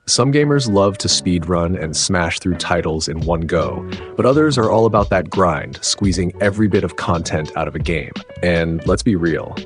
Some gamers love to speedrun and smash through titles in one go, but others are all about that grind, squeezing every bit of content out of a game. And let's be real,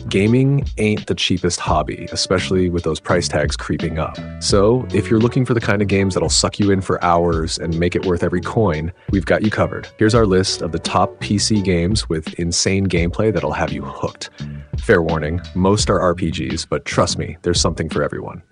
gaming ain't the cheapest hobby, especially with those price tags creeping up. So if you're looking for the kind of games that'll suck you in for hours and make it worth every coin, we've got you covered. Here's our list of the top PC games with insane gameplay that'll have you hooked. Fair warning, most are RPGs, but trust me, there's something for everyone.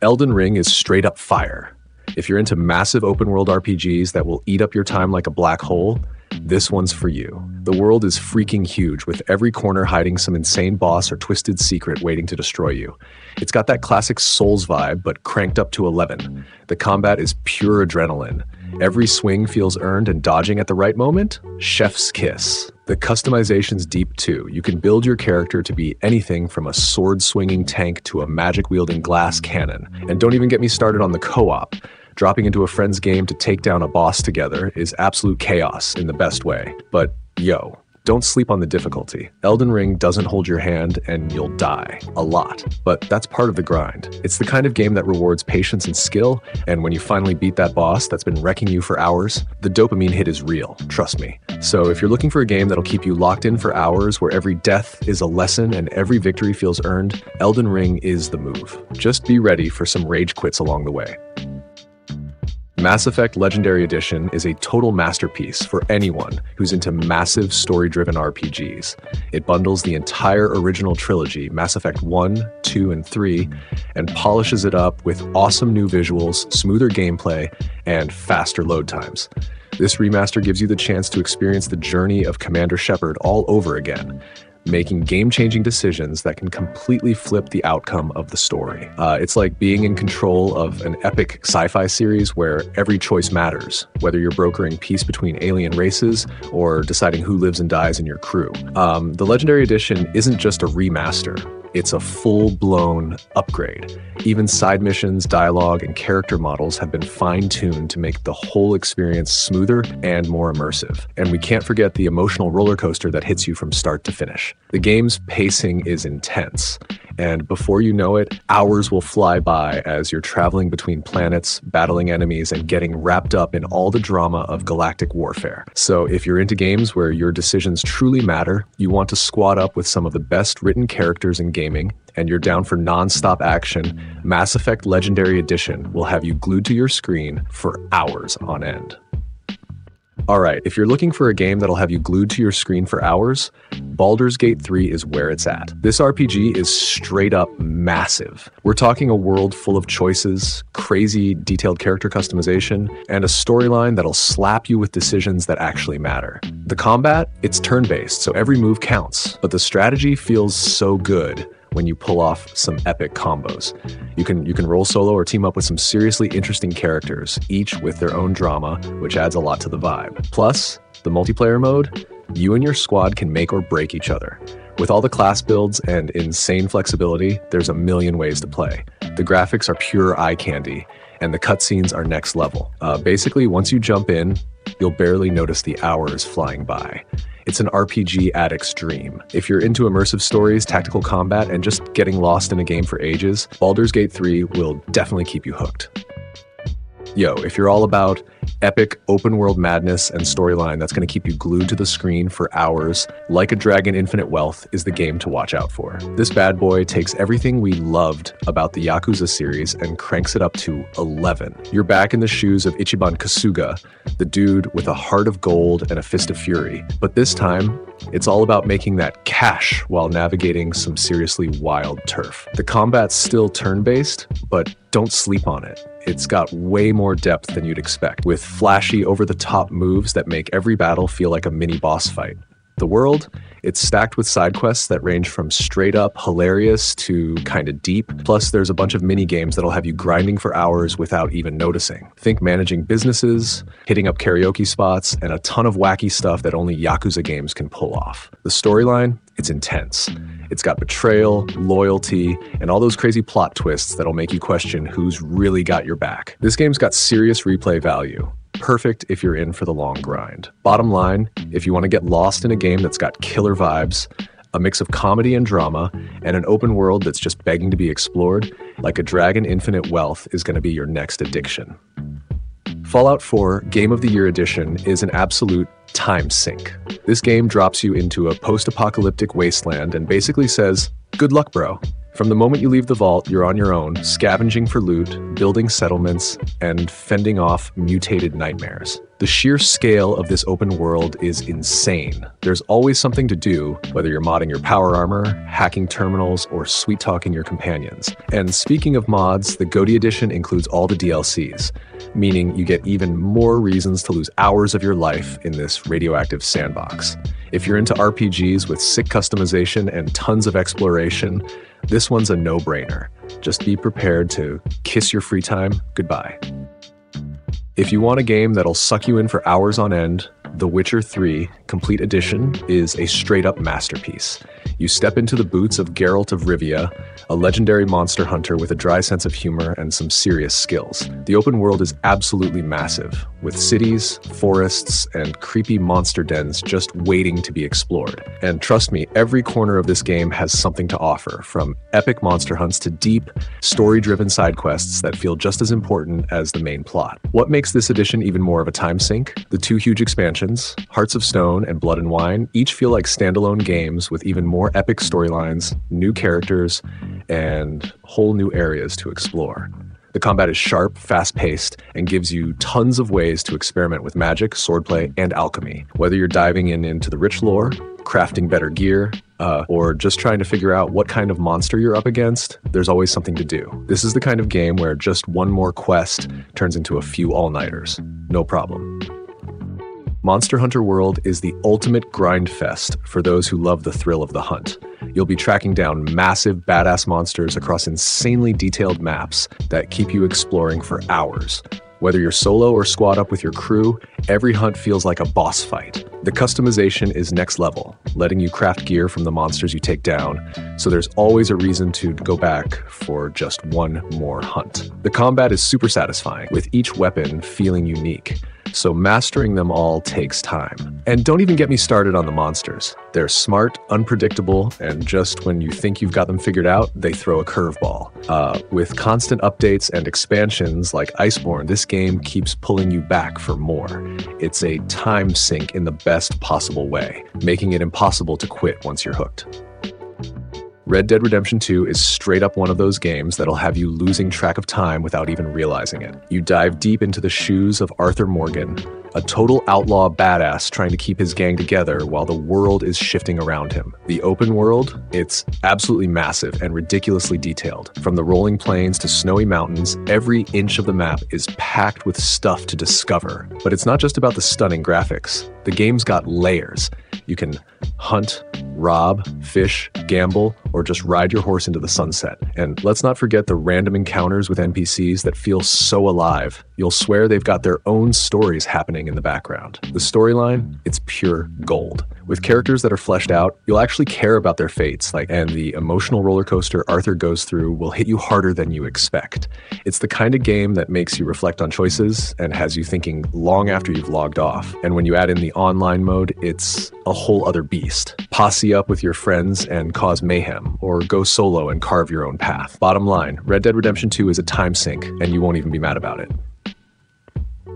Elden Ring is straight up fire. If you're into massive open world RPGs that will eat up your time like a black hole, this one's for you. The world is freaking huge, with every corner hiding some insane boss or twisted secret waiting to destroy you. It's got that classic Souls vibe, but cranked up to 11. The combat is pure adrenaline. Every swing feels earned, and dodging at the right moment? Chef's kiss. The customization's deep too. You can build your character to be anything from a sword-swinging tank to a magic-wielding glass cannon. And don't even get me started on the co-op. Dropping into a friend's game to take down a boss together is absolute chaos in the best way. But yo, don't sleep on the difficulty. Elden Ring doesn't hold your hand and you'll die. A lot. But that's part of the grind. It's the kind of game that rewards patience and skill, and when you finally beat that boss that's been wrecking you for hours, the dopamine hit is real, trust me. So if you're looking for a game that'll keep you locked in for hours, where every death is a lesson and every victory feels earned, Elden Ring is the move. Just be ready for some rage quits along the way. Mass Effect Legendary Edition is a total masterpiece for anyone who's into massive story-driven RPGs. It bundles the entire original trilogy, Mass Effect 1, 2, and 3, and polishes it up with awesome new visuals, smoother gameplay, and faster load times. This remaster gives you the chance to experience the journey of Commander Shepard all over again, making game-changing decisions that can completely flip the outcome of the story. It's like being in control of an epic sci-fi series where every choice matters, whether you're brokering peace between alien races or deciding who lives and dies in your crew. The Legendary Edition isn't just a remaster. It's a full-blown upgrade. Even side missions, dialogue, and character models have been fine-tuned to make the whole experience smoother and more immersive. And we can't forget the emotional roller coaster that hits you from start to finish. The game's pacing is intense, and before you know it, hours will fly by as you're traveling between planets, battling enemies, and getting wrapped up in all the drama of galactic warfare. So if you're into games where your decisions truly matter, you want to squad up with some of the best written characters in gaming, and you're down for non-stop action, Mass Effect Legendary Edition will have you glued to your screen for hours on end. Alright, if you're looking for a game that'll have you glued to your screen for hours, Baldur's Gate 3 is where it's at. This RPG is straight up massive. We're talking a world full of choices, crazy detailed character customization, and a storyline that'll slap you with decisions that actually matter. The combat, it's turn-based, so every move counts, but the strategy feels so good when you pull off some epic combos. You can roll solo or team up with some seriously interesting characters, each with their own drama, which adds a lot to the vibe. Plus, the multiplayer mode, you and your squad can make or break each other. With all the class builds and insane flexibility, there's a million ways to play. The graphics are pure eye candy, and the cutscenes are next level. Basically, once you jump in, you'll barely notice the hours flying by. It's an RPG addict's dream. If you're into immersive stories, tactical combat, and just getting lost in a game for ages, Baldur's Gate 3 will definitely keep you hooked. Yo, if you're all about epic open-world madness and storyline that's going to keep you glued to the screen for hours, Like a Dragon Infinite Wealth is the game to watch out for. This bad boy takes everything we loved about the Yakuza series and cranks it up to 11. You're back in the shoes of Ichiban Kasuga, the dude with a heart of gold and a fist of fury. But this time, it's all about making that cash while navigating some seriously wild turf. The combat's still turn-based, but don't sleep on it. It's got way more depth than you'd expect, with flashy, over-the-top moves that make every battle feel like a mini boss fight. The world, it's stacked with side quests that range from straight-up hilarious to kinda deep, plus there's a bunch of mini-games that'll have you grinding for hours without even noticing. Think managing businesses, hitting up karaoke spots, and a ton of wacky stuff that only Yakuza games can pull off. The storyline, it's intense. It's got betrayal, loyalty, and all those crazy plot twists that'll make you question who's really got your back. This game's got serious replay value. Perfect if you're in for the long grind. Bottom line, if you want to get lost in a game that's got killer vibes, A mix of comedy and drama, and an open world that's just begging to be explored, like a Dragon Infinite Wealth is going to be your next addiction. Fallout 4 Game of the Year Edition is an absolute time sink. This game drops you into a post-apocalyptic wasteland and basically says, good luck, bro. From the moment you leave the vault, you're on your own, scavenging for loot, building settlements, and fending off mutated nightmares. The sheer scale of this open world is insane. There's always something to do, whether you're modding your power armor, hacking terminals, or sweet-talking your companions. And speaking of mods, the GOTY Edition includes all the DLCs, meaning you get even more reasons to lose hours of your life in this radioactive sandbox. If you're into RPGs with sick customization and tons of exploration, this one's a no-brainer. Just be prepared to kiss your free time goodbye. If you want a game that'll suck you in for hours on end, The Witcher 3 Complete Edition is a straight-up masterpiece. You step into the boots of Geralt of Rivia, a legendary monster hunter with a dry sense of humor and some serious skills. The open world is absolutely massive, with cities, forests, and creepy monster dens just waiting to be explored. And trust me, every corner of this game has something to offer, from epic monster hunts to deep, story-driven side quests that feel just as important as the main plot. What makes this edition even more of a time sink? The two huge expansions, Hearts of Stone and Blood and Wine, each feel like standalone games with even more epic storylines, new characters, and whole new areas to explore. The combat is sharp, fast-paced, and gives you tons of ways to experiment with magic, swordplay, and alchemy. Whether you're diving into the rich lore, crafting better gear, or just trying to figure out what kind of monster you're up against, there's always something to do. This is the kind of game where just one more quest turns into a few all-nighters. No problem. Monster Hunter World is the ultimate grind fest for those who love the thrill of the hunt. You'll be tracking down massive, badass monsters across insanely detailed maps that keep you exploring for hours. Whether you're solo or squad up with your crew, every hunt feels like a boss fight. The customization is next level, letting you craft gear from the monsters you take down, so there's always a reason to go back for just one more hunt. The combat is super satisfying, with each weapon feeling unique, so mastering them all takes time. And don't even get me started on the monsters. They're smart, unpredictable, and just when you think you've got them figured out, they throw a curveball. With constant updates and expansions like Iceborne, this game keeps pulling you back for more. It's a time sink in the best possible way, making it impossible to quit once you're hooked. Red Dead Redemption 2 is straight up one of those games that'll have you losing track of time without even realizing it. You dive deep into the shoes of Arthur Morgan, a total outlaw badass trying to keep his gang together while the world is shifting around him. The open world, it's absolutely massive and ridiculously detailed. From the rolling plains to snowy mountains, every inch of the map is packed with stuff to discover. But it's not just about the stunning graphics. The game's got layers. You can hunt, rob, fish, gamble, or just ride your horse into the sunset. And let's not forget the random encounters with NPCs that feel so alive. You'll swear they've got their own stories happening in the background. The storyline, it's pure gold. With characters that are fleshed out, you'll actually care about their fates, and the emotional roller coaster Arthur goes through will hit you harder than you expect. It's the kind of game that makes you reflect on choices and has you thinking long after you've logged off. And when you add in the online mode, it's a whole other beast. Posse up with your friends and cause mayhem, or go solo and carve your own path. Bottom line, Red Dead Redemption 2 is a time sink, and you won't even be mad about it.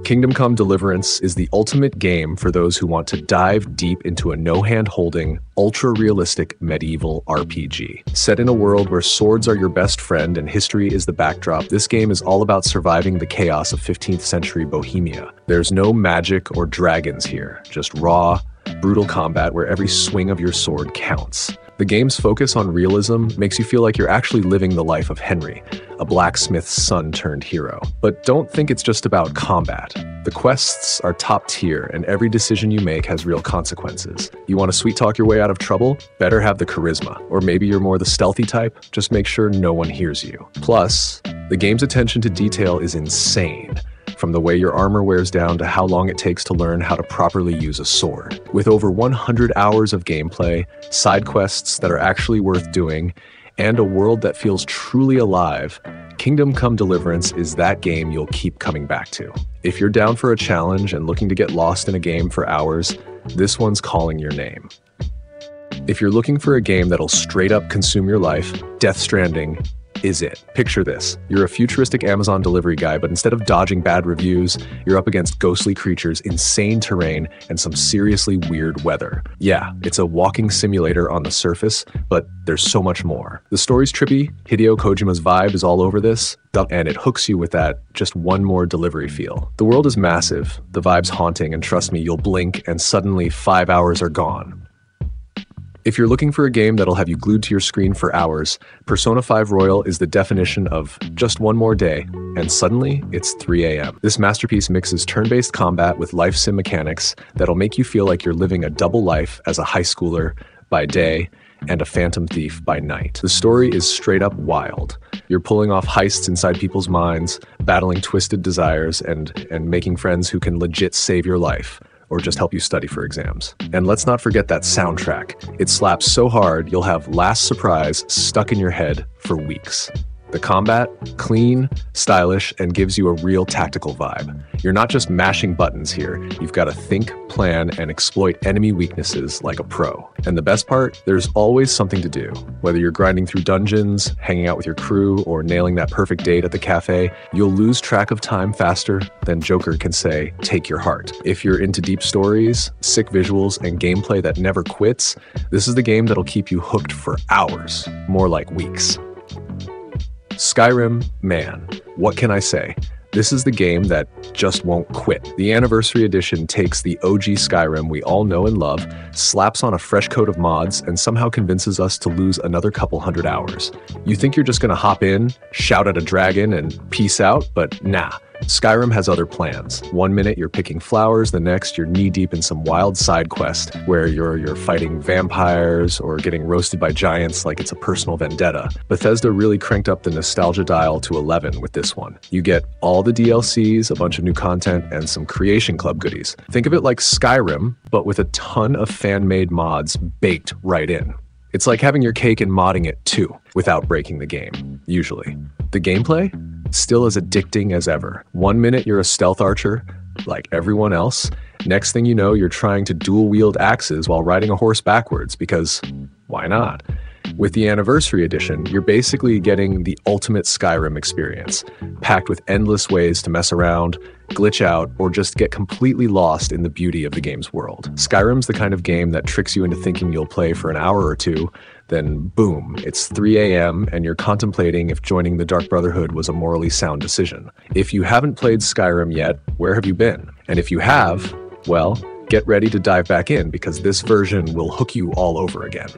Kingdom Come Deliverance is the ultimate game for those who want to dive deep into a no-hand-holding, ultra-realistic medieval RPG. Set in a world where swords are your best friend and history is the backdrop, this game is all about surviving the chaos of 15th century Bohemia. There's no magic or dragons here, just raw, brutal combat where every swing of your sword counts. The game's focus on realism makes you feel like you're actually living the life of Henry, a blacksmith's son turned hero. But don't think it's just about combat. The quests are top tier, and every decision you make has real consequences. You want to sweet-talk your way out of trouble? Better have the charisma. Or maybe you're more the stealthy type? Just make sure no one hears you. Plus, the game's attention to detail is insane. From the way your armor wears down to how long it takes to learn how to properly use a sword. With over 100 hours of gameplay, side quests that are actually worth doing, and a world that feels truly alive, Kingdom Come Deliverance is that game you'll keep coming back to. If you're down for a challenge and looking to get lost in a game for hours, this one's calling your name. If you're looking for a game that'll straight up consume your life, Death Stranding is it. Picture this. You're a futuristic Amazon delivery guy, but instead of dodging bad reviews, you're up against ghostly creatures, insane terrain, and some seriously weird weather. Yeah, it's a walking simulator on the surface, but there's so much more. The story's trippy, Hideo Kojima's vibe is all over this, and it hooks you with that just one more delivery feel. The world is massive, the vibe's haunting, and trust me, you'll blink and suddenly 5 hours are gone. If you're looking for a game that'll have you glued to your screen for hours, Persona 5 Royal is the definition of just one more day, and suddenly it's 3 a.m. This masterpiece mixes turn-based combat with life sim mechanics that'll make you feel like you're living a double life as a high schooler by day and a phantom thief by night. The story is straight up wild. You're pulling off heists inside people's minds, battling twisted desires, and making friends who can legit save your life, or just help you study for exams. And let's not forget that soundtrack. It slaps so hard, you'll have Last Surprise stuck in your head for weeks. The combat, clean, stylish, and gives you a real tactical vibe. You're not just mashing buttons here, you've got to think, plan, and exploit enemy weaknesses like a pro. And the best part, there's always something to do. Whether you're grinding through dungeons, hanging out with your crew, or nailing that perfect date at the cafe, you'll lose track of time faster than Joker can say, take your heart. If you're into deep stories, sick visuals, and gameplay that never quits, this is the game that'll keep you hooked for hours, more like weeks. Skyrim, man, what can I say? This is the game that just won't quit. The Anniversary Edition takes the OG Skyrim we all know and love, slaps on a fresh coat of mods, and somehow convinces us to lose another couple hundred hours. You think you're just gonna hop in, shout at a dragon, and peace out, but nah. Skyrim has other plans. One minute you're picking flowers, the next you're knee-deep in some wild side quest where you're fighting vampires or getting roasted by giants like it's a personal vendetta. Bethesda really cranked up the nostalgia dial to 11 with this one. You get all the DLCs, a bunch of new content, and some Creation Club goodies. Think of it like Skyrim, but with a ton of fan-made mods baked right in. It's like having your cake and modding it too, without breaking the game, usually. The gameplay? Still as addicting as ever. One minute you're a stealth archer, like everyone else. Next thing you know, you're trying to dual-wield axes while riding a horse backwards, because why not? With the Anniversary Edition, you're basically getting the ultimate Skyrim experience, packed with endless ways to mess around, glitch out, or just get completely lost in the beauty of the game's world. Skyrim's the kind of game that tricks you into thinking you'll play for an hour or two, then boom, it's 3 a.m. and you're contemplating if joining the Dark Brotherhood was a morally sound decision. If you haven't played Skyrim yet, where have you been? And if you have, well, get ready to dive back in because this version will hook you all over again.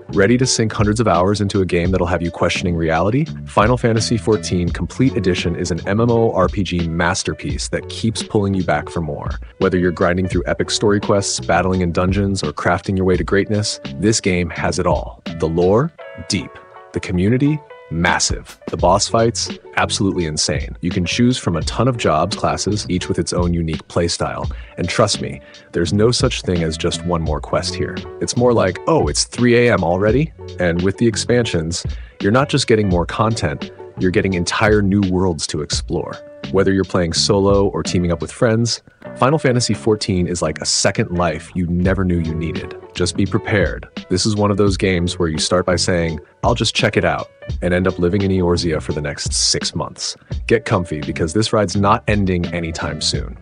Ready to sink hundreds of hours into a game that'll have you questioning reality? Final Fantasy XIV Complete Edition is an MMORPG masterpiece that keeps pulling you back for more. Whether you're grinding through epic story quests, battling in dungeons, or crafting your way to greatness, this game has it all. The lore? Deep. The community? Massive. The boss fights? Absolutely insane. You can choose from a ton of jobs, classes, each with its own unique playstyle. And trust me, there's no such thing as just one more quest here. It's more like, oh, it's 3 a.m. already? And with the expansions, you're not just getting more content, you're getting entire new worlds to explore. Whether you're playing solo or teaming up with friends, Final Fantasy XIV is like a second life you never knew you needed. Just be prepared. This is one of those games where you start by saying, I'll just check it out, and end up living in Eorzea for the next 6 months. Get comfy because this ride's not ending anytime soon.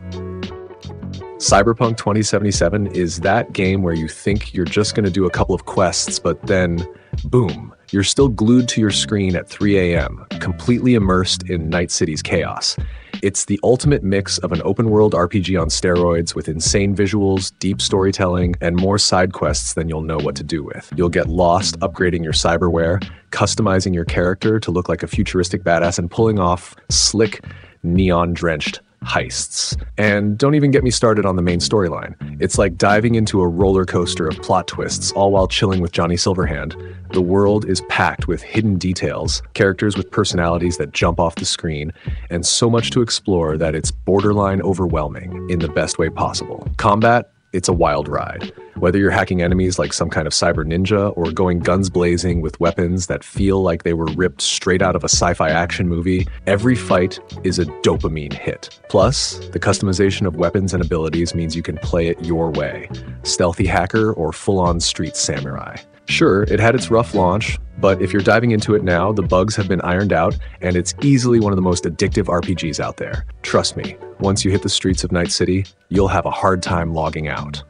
Cyberpunk 2077 is that game where you think you're just going to do a couple of quests, but then, boom, you're still glued to your screen at 3 a.m., completely immersed in Night City's chaos. It's the ultimate mix of an open-world RPG on steroids with insane visuals, deep storytelling, and more side quests than you'll know what to do with. You'll get lost upgrading your cyberware, customizing your character to look like a futuristic badass, and pulling off slick, neon-drenched heists. And don't even get me started on the main storyline. It's like diving into a roller coaster of plot twists, all while chilling with Johnny Silverhand. The world is packed with hidden details, characters with personalities that jump off the screen, and so much to explore that it's borderline overwhelming in the best way possible. Combat? it's a wild ride. Whether you're hacking enemies like some kind of cyber ninja or going guns blazing with weapons that feel like they were ripped straight out of a sci-fi action movie, every fight is a dopamine hit. Plus, the customization of weapons and abilities means you can play it your way. Stealthy hacker or full-on street samurai. Sure, it had its rough launch, but if you're diving into it now, the bugs have been ironed out, and it's easily one of the most addictive RPGs out there. Trust me, once you hit the streets of Night City, you'll have a hard time logging out.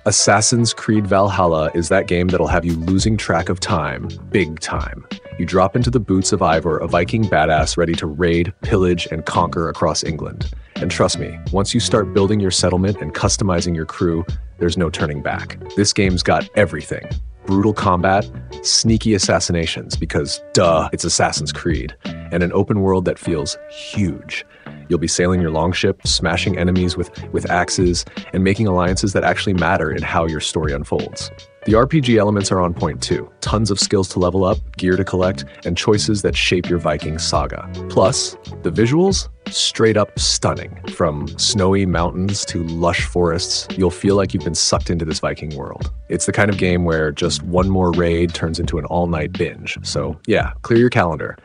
Assassin's Creed Valhalla is that game that'll have you losing track of time, big time. You drop into the boots of Ivor, a Viking badass ready to raid, pillage, and conquer across England. And trust me, once you start building your settlement and customizing your crew, there's no turning back. This game's got everything. Brutal combat, sneaky assassinations, because duh, it's Assassin's Creed, and an open world that feels huge. You'll be sailing your longship, smashing enemies with axes, and making alliances that actually matter in how your story unfolds. The RPG elements are on point too. Tons of skills to level up, gear to collect, and choices that shape your Viking saga. Plus, the visuals? Straight up stunning. From snowy mountains to lush forests, you'll feel like you've been sucked into this Viking world. It's the kind of game where just one more raid turns into an all-night binge. So yeah, clear your calendar.